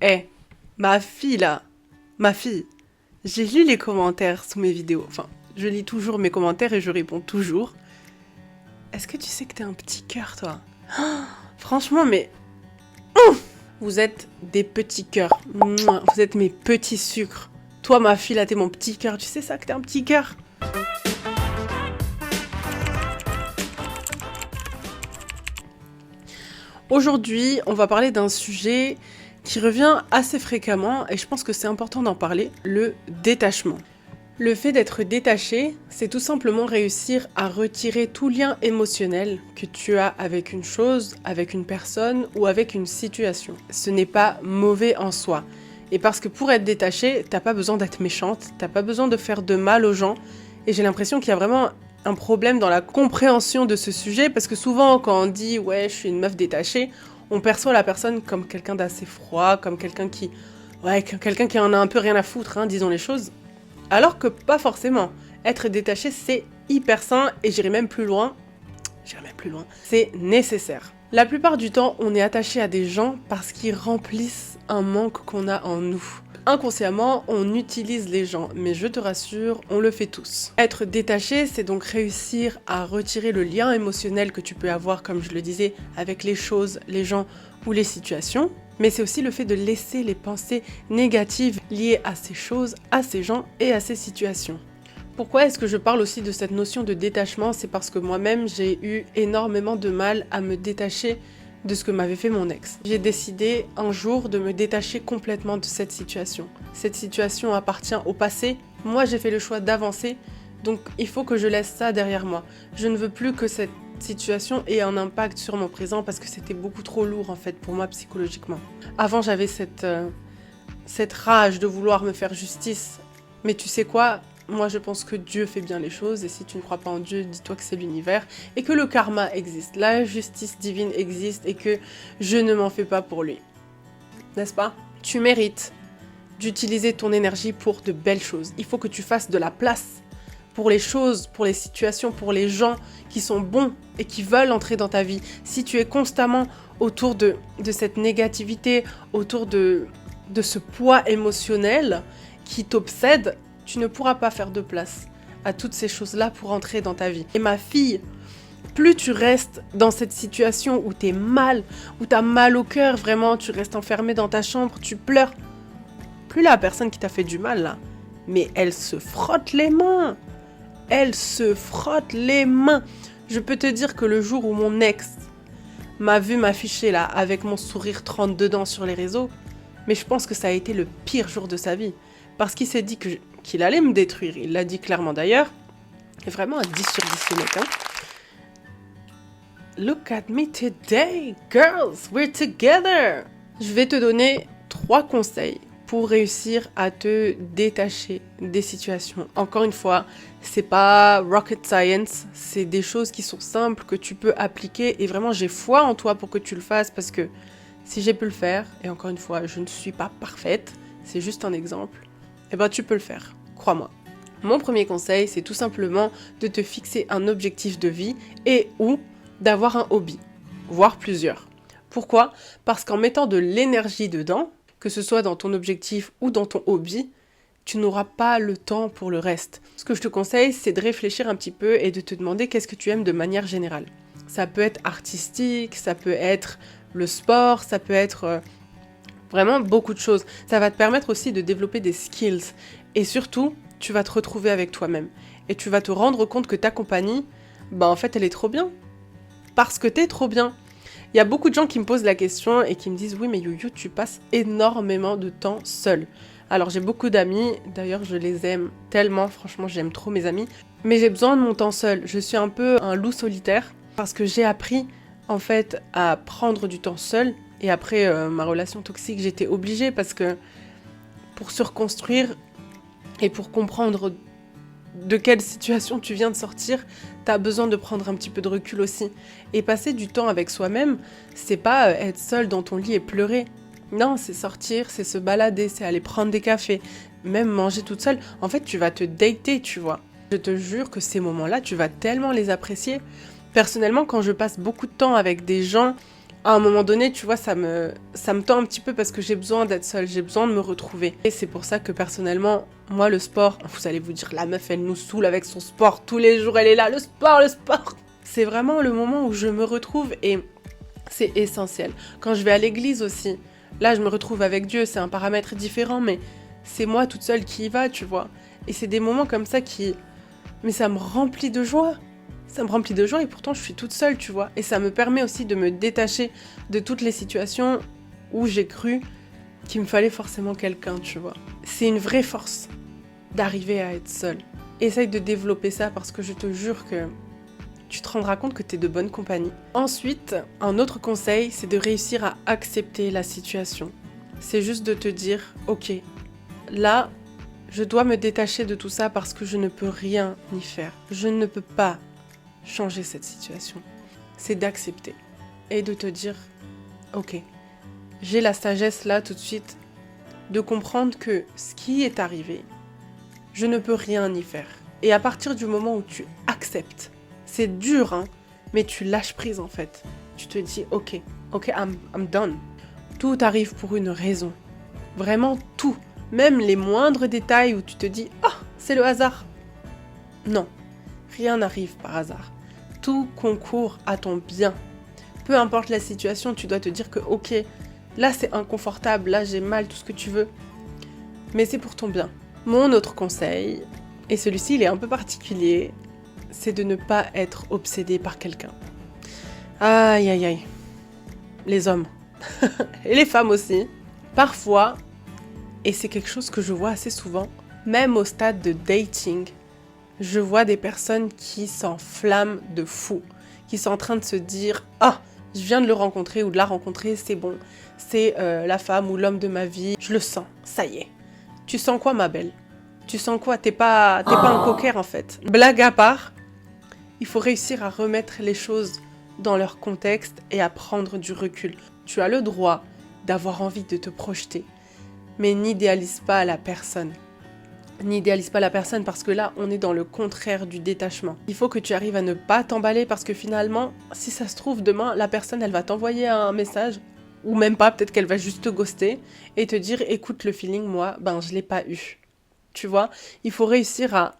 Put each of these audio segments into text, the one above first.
Eh, ma fille là, ma fille, j'ai lu les commentaires sous mes vidéos. Enfin, je lis toujours mes commentaires et je réponds toujours. Est-ce que tu sais que t'es un petit cœur, toi? Franchement, mais vous êtes des petits cœurs. Mouah, vous êtes mes petits sucres. Toi, ma fille, là, t'es mon petit cœur. Tu sais ça, que t'es un petit cœur? Aujourd'hui, on va parler d'un sujet qui revient assez fréquemment et je pense que c'est important d'en parler, le détachement. Le fait d'être détaché, c'est tout simplement réussir à retirer tout lien émotionnel que tu as avec une chose, avec une personne ou avec une situation. Ce n'est pas mauvais en soi. Et parce que pour être détaché, t'as pas besoin d'être méchante, t'as pas besoin de faire de mal aux gens. Et j'ai l'impression qu'il y a vraiment un problème dans la compréhension de ce sujet parce que souvent quand on dit ouais je suis une meuf détachée, on perçoit la personne comme quelqu'un d'assez froid, comme quelqu'un qui en a un peu rien à foutre, hein, disons les choses. Alors que pas forcément. Être détaché, c'est hyper sain et j'irai même plus loin. C'est nécessaire. La plupart du temps, on est attaché à des gens parce qu'ils remplissent un manque qu'on a en nous. Inconsciemment, on utilise les gens, mais je te rassure, on le fait tous. Être détaché, c'est donc réussir à retirer le lien émotionnel que tu peux avoir, comme je le disais, avec les choses, les gens ou les situations. Mais c'est aussi le fait de laisser les pensées négatives liées à ces choses, à ces gens et à ces situations. Pourquoi est-ce que je parle aussi de cette notion de détachement? C'est parce que moi-même, j'ai eu énormément de mal à me détacher de ce que m'avait fait mon ex. J'ai décidé un jour de me détacher complètement de cette situation. Cette situation appartient au passé. Moi, j'ai fait le choix d'avancer, donc il faut que je laisse ça derrière moi. Je ne veux plus que cette situation ait un impact sur mon présent parce que c'était beaucoup trop lourd en fait pour moi psychologiquement. Avant, j'avais cette rage de vouloir me faire justice. Mais tu sais quoi? Moi, je pense que Dieu fait bien les choses, et si tu ne crois pas en Dieu, dis-toi que c'est l'univers, et que le karma existe, la justice divine existe, et que je ne m'en fais pas pour lui. N'est-ce pas? Tu mérites d'utiliser ton énergie pour de belles choses. Il faut que tu fasses de la place pour les choses, pour les situations, pour les gens qui sont bons et qui veulent entrer dans ta vie. Si tu es constamment autour de cette négativité, autour de ce poids émotionnel qui t'obsède, tu ne pourras pas faire de place à toutes ces choses-là pour entrer dans ta vie. Et ma fille, plus tu restes dans cette situation où t'es mal, où t'as mal au cœur, vraiment, tu restes enfermée dans ta chambre, tu pleures, plus la personne qui t'a fait du mal, là, mais elle se frotte les mains. Elle se frotte les mains. Je peux te dire que le jour où mon ex m'a vu m'afficher là, avec mon sourire 32 dents sur les réseaux, mais je pense que ça a été le pire jour de sa vie. Parce qu'il s'est dit qu'il allait me détruire. Il l'a dit clairement d'ailleurs. Et vraiment un 10 sur 10 ce mec. Hein. Look at me today, girls, we're together. Je vais te donner 3 conseils pour réussir à te détacher des situations. Encore une fois, c'est pas rocket science, c'est des choses qui sont simples que tu peux appliquer et vraiment j'ai foi en toi pour que tu le fasses parce que si j'ai pu le faire, et encore une fois, je ne suis pas parfaite, c'est juste un exemple, eh ben tu peux le faire, crois-moi. Mon premier conseil, c'est tout simplement de te fixer un objectif de vie et ou d'avoir un hobby, voire plusieurs. Pourquoi? Parce qu'en mettant de l'énergie dedans, que ce soit dans ton objectif ou dans ton hobby, tu n'auras pas le temps pour le reste. Ce que je te conseille, c'est de réfléchir un petit peu et de te demander qu'est-ce que tu aimes de manière générale. Ça peut être artistique, ça peut être le sport, ça peut être vraiment beaucoup de choses. Ça va te permettre aussi de développer des skills. Et surtout, tu vas te retrouver avec toi-même. Et tu vas te rendre compte que ta compagnie, en fait, elle est trop bien. Parce que t'es trop bien. Il y a beaucoup de gens qui me posent la question et qui me disent « Oui, mais Youyou, tu passes énormément de temps seule. » Alors, j'ai beaucoup d'amis. D'ailleurs, je les aime tellement. Franchement, j'aime trop mes amis. Mais j'ai besoin de mon temps seul. Je suis un peu un loup solitaire parce que j'ai appris, en fait, à prendre du temps seul. Et après ma relation toxique, j'étais obligée parce que pour se reconstruire et pour comprendre de quelle situation tu viens de sortir, t'as besoin de prendre un petit peu de recul aussi. Et passer du temps avec soi-même, c'est pas être seul dans ton lit et pleurer. Non, c'est sortir, c'est se balader, c'est aller prendre des cafés, même manger toute seule. En fait, tu vas te dater, tu vois. Je te jure que ces moments-là, tu vas tellement les apprécier. Personnellement, quand je passe beaucoup de temps avec des gens À un moment donné, tu vois, ça me tend un petit peu parce que j'ai besoin d'être seule, j'ai besoin de me retrouver. Et c'est pour ça que personnellement, moi, le sport, vous allez vous dire, la meuf, elle nous saoule avec son sport, tous les jours, elle est là, le sport, le sport. C'est vraiment le moment où je me retrouve et c'est essentiel. Quand je vais à l'église aussi, là, je me retrouve avec Dieu, c'est un paramètre différent, mais c'est moi toute seule qui y va, tu vois. Et c'est des moments comme ça mais ça me remplit de joie. Ça me remplit de joie et pourtant je suis toute seule, tu vois. Et ça me permet aussi de me détacher de toutes les situations où j'ai cru qu'il me fallait forcément quelqu'un, tu vois. C'est une vraie force d'arriver à être seule. Essaye de développer ça parce que je te jure que tu te rendras compte que tu es de bonne compagnie. Ensuite, un autre conseil, c'est de réussir à accepter la situation. C'est juste de te dire, ok, là, je dois me détacher de tout ça parce que je ne peux rien y faire. Je ne peux pas changer cette situation. C'est d'accepter et de te dire, ok, j'ai la sagesse là tout de suite de comprendre que ce qui est arrivé, je ne peux rien y faire. Et à partir du moment où tu acceptes, c'est dur, hein, mais tu lâches prise en fait. Tu te dis, ok, I'm done. Tout arrive pour une raison. Vraiment tout. Même les moindres détails où tu te dis, c'est le hasard. Non, rien n'arrive par hasard. Tout concourt à ton bien. Peu importe la situation, tu dois te dire que ok, là c'est inconfortable, là j'ai mal, tout ce que tu veux. Mais c'est pour ton bien. Mon autre conseil, et celui-ci il est un peu particulier, c'est de ne pas être obsédé par quelqu'un. Aïe aïe aïe. Les hommes. Et les femmes aussi. Parfois, et c'est quelque chose que je vois assez souvent, même au stade de dating, je vois des personnes qui s'enflamment de fou, qui sont en train de se dire « Ah, je viens de le rencontrer ou de la rencontrer, c'est bon, c'est la femme ou l'homme de ma vie, je le sens, ça y est. » Tu sens quoi, ma belle? Tu sens quoi? T'es pas un coquère en fait. Blague à part, il faut réussir à remettre les choses dans leur contexte et à prendre du recul. Tu as le droit d'avoir envie de te projeter, mais n'idéalise pas la personne. N'idéalise pas la personne parce que là, on est dans le contraire du détachement. Il faut que tu arrives à ne pas t'emballer parce que finalement, si ça se trouve, demain, la personne, elle va t'envoyer un message ou même pas, peut-être qu'elle va juste te ghoster et te dire, écoute, le feeling, moi, je l'ai pas eu. Tu vois, il faut réussir à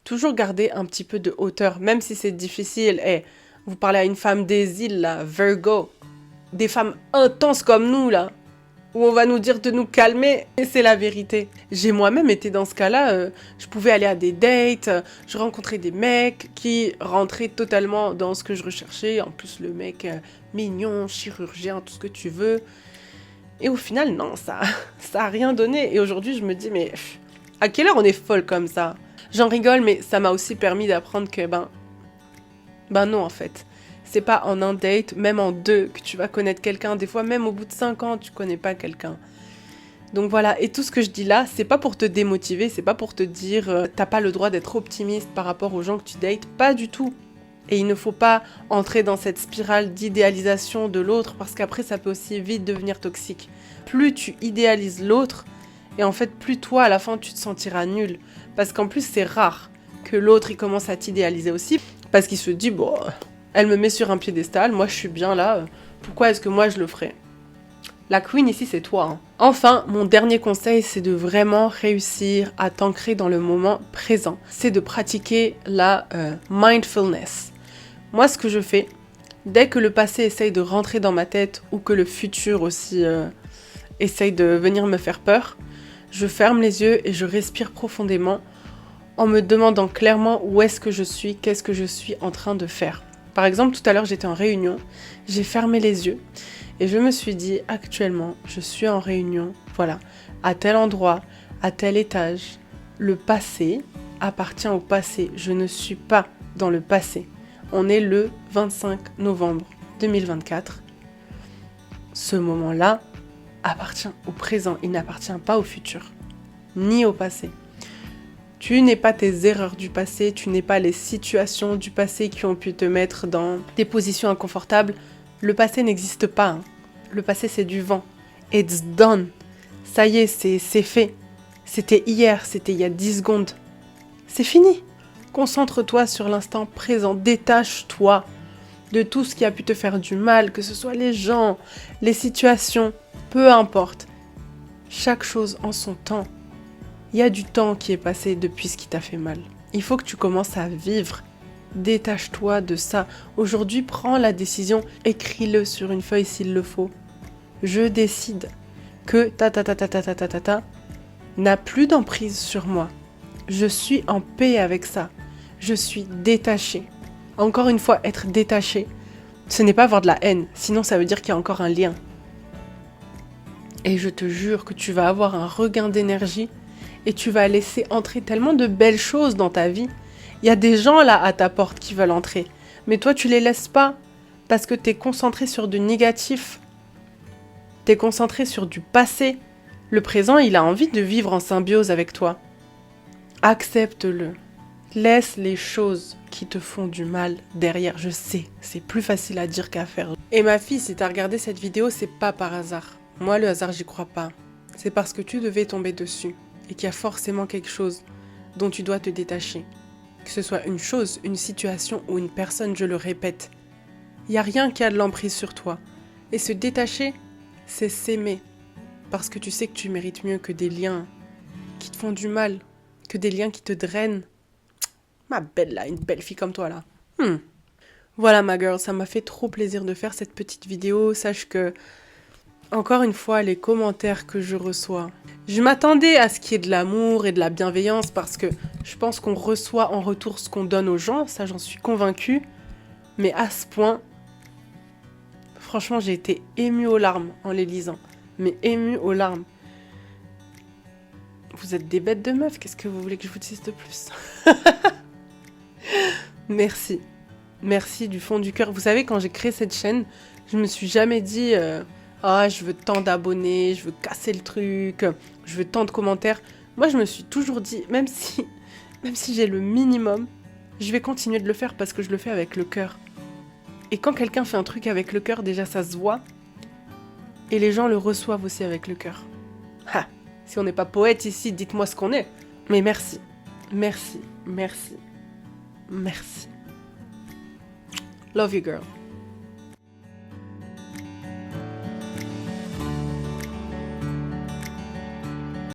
toujours garder un petit peu de hauteur, même si c'est difficile. Et vous parlez à une femme des îles, là, Virgo, des femmes intenses comme nous, là, où on va nous dire de nous calmer, et c'est la vérité. J'ai moi-même été dans ce cas-là, je pouvais aller à des dates, je rencontrais des mecs qui rentraient totalement dans ce que je recherchais, en plus le mec mignon, chirurgien, tout ce que tu veux. Et au final, non, ça a rien donné. Et aujourd'hui, je me dis, mais à quelle heure on est folle comme ça? J'en rigole, mais ça m'a aussi permis d'apprendre que, non en fait. C'est pas en un date, même en deux, que tu vas connaître quelqu'un. Des fois, même au bout de 5 ans, tu connais pas quelqu'un. Donc voilà, et tout ce que je dis là, c'est pas pour te démotiver, c'est pas pour te dire t'as pas le droit d'être optimiste par rapport aux gens que tu dates, pas du tout. Et il ne faut pas entrer dans cette spirale d'idéalisation de l'autre, parce qu'après, ça peut aussi vite devenir toxique. Plus tu idéalises l'autre, et en fait, plus toi, à la fin, tu te sentiras nul. Parce qu'en plus, c'est rare que l'autre, il commence à t'idéaliser aussi, parce qu'il se dit, bon... Elle me met sur un piédestal, moi je suis bien là, pourquoi est-ce que moi je le ferais? La queen ici c'est toi. Hein. Enfin, mon dernier conseil c'est de vraiment réussir à t'ancrer dans le moment présent. C'est de pratiquer la mindfulness. Moi ce que je fais, dès que le passé essaye de rentrer dans ma tête ou que le futur aussi essaye de venir me faire peur, je ferme les yeux et je respire profondément en me demandant clairement où est-ce que je suis, qu'est-ce que je suis en train de faire. Par exemple, tout à l'heure, j'étais en réunion, j'ai fermé les yeux et je me suis dit, actuellement, je suis en réunion, voilà, à tel endroit, à tel étage. Le passé appartient au passé, je ne suis pas dans le passé. On est le 25 novembre 2024. Ce moment-là appartient au présent, il n'appartient pas au futur, ni au passé. Tu n'es pas tes erreurs du passé, tu n'es pas les situations du passé qui ont pu te mettre dans des positions inconfortables. Le passé n'existe pas. Hein. Le passé, c'est du vent. It's done. Ça y est, c'est fait. C'était hier, c'était il y a 10 secondes. C'est fini. Concentre-toi sur l'instant présent. Détache-toi de tout ce qui a pu te faire du mal, que ce soit les gens, les situations, peu importe. Chaque chose en son temps. Il y a du temps qui est passé depuis ce qui t'a fait mal. Il faut que tu commences à vivre. Détache-toi de ça. Aujourd'hui, prends la décision, écris-le sur une feuille s'il le faut. Je décide que n'a plus d'emprise sur moi. Je suis en paix avec ça. Je suis détachée. Encore une fois, être détaché, ce n'est pas avoir de la haine. Sinon, ça veut dire qu'il y a encore un lien. Et je te jure que tu vas avoir un regain d'énergie et tu vas laisser entrer tellement de belles choses dans ta vie. Il y a des gens là à ta porte qui veulent entrer. Mais toi, tu les laisses pas parce que tu es concentré sur du négatif. Tu es concentré sur du passé. Le présent, il a envie de vivre en symbiose avec toi. Accepte-le. Laisse les choses qui te font du mal derrière. Je sais, c'est plus facile à dire qu'à faire. Et ma fille, si tu as regardé cette vidéo, c'est pas par hasard. Moi, le hasard, j'y crois pas. C'est parce que tu devais tomber dessus et qu'il y a forcément quelque chose dont tu dois te détacher. Que ce soit une chose, une situation ou une personne, je le répète. Il n'y a rien qui a de l'emprise sur toi. Et se détacher, c'est s'aimer. Parce que tu sais que tu mérites mieux que des liens qui te font du mal, que des liens qui te drainent. Ma belle là, une belle fille comme toi là. Voilà ma girl, ça m'a fait trop plaisir de faire cette petite vidéo. Sache que, encore une fois, les commentaires que je reçois, je m'attendais à ce qu'il y ait de l'amour et de la bienveillance parce que je pense qu'on reçoit en retour ce qu'on donne aux gens, ça j'en suis convaincue. Mais à ce point, franchement j'ai été émue aux larmes en les lisant. Mais émue aux larmes. Vous êtes des bêtes de meufs, qu'est-ce que vous voulez que je vous dise de plus? Merci. Merci du fond du cœur. Vous savez, quand j'ai créé cette chaîne, je me suis jamais dit je veux tant d'abonnés, je veux casser le truc, je veux tant de commentaires. Moi, je me suis toujours dit, même si j'ai le minimum, je vais continuer de le faire parce que je le fais avec le cœur. Et quand quelqu'un fait un truc avec le cœur, déjà ça se voit. Et les gens le reçoivent aussi avec le cœur. Ha! Si on n'est pas poète ici, dites-moi ce qu'on est. Mais merci. Merci. Merci. Merci. Love you, girl.